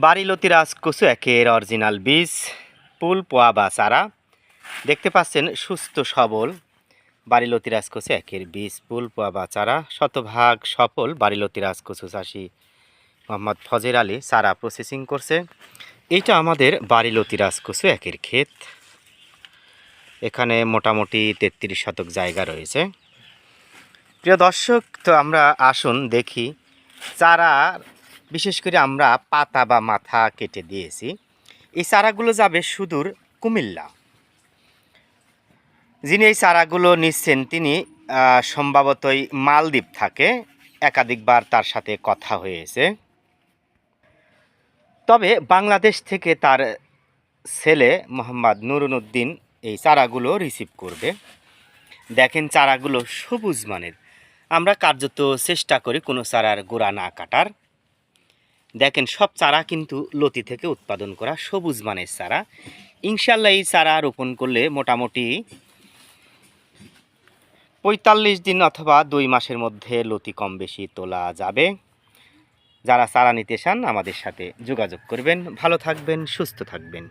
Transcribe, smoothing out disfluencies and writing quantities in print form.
বাড়িলতি রাজকচু একের অরিজিনাল বীজ ফুল পোয়া বা চারা দেখতে পাচ্ছেন সুস্থ সবল বাড়িলতি রাজকচু একের বীজ ফুল পোয়া বা চারা শতভাগ সফল বাড়িলতি রাজকচু চাষি মোহাম্মদ ফজর আলী চারা প্রসেসিং করছে। এইটা আমাদের বাড়িলতি রাজকচু একের ক্ষেত। এখানে মোটামুটি 33 শতক জায়গা রয়েছে। প্রিয় দর্শক, তো আমরা আসুন দেখি চারা, বিশেষ করে আমরা পাতা বা মাথা কেটে দিয়েছি। এই চারাগুলো যাবে সুদূর কুমিল্লা। যিনি এই চারাগুলো নিচ্ছেন তিনি সম্ভবতই মালদ্বীপ থাকে। একাধিকবার তার সাথে কথা হয়েছে। তবে বাংলাদেশ থেকে তার ছেলে মোহাম্মদ নুরুদ্দিন এই চারাগুলো রিসিভ করবে। দেখেন চারাগুলো সবুজ মানের। আমরা কার্যত চেষ্টা করি কোনো চারার গোড়া না কাটার। দেখেন সব চারা কিন্তু লতি থেকে উৎপাদন করা সবুজ মানের চারা। ইনশাল্লাহ এই চারা রোপণ করলে মোটামুটি 45 দিন অথবা 2 মাসের মধ্যে লতি কম বেশি তোলা যাবে। যারা চারা নিতে চান আমাদের সাথে যোগাযোগ করবেন। ভালো থাকবেন, সুস্থ থাকবেন।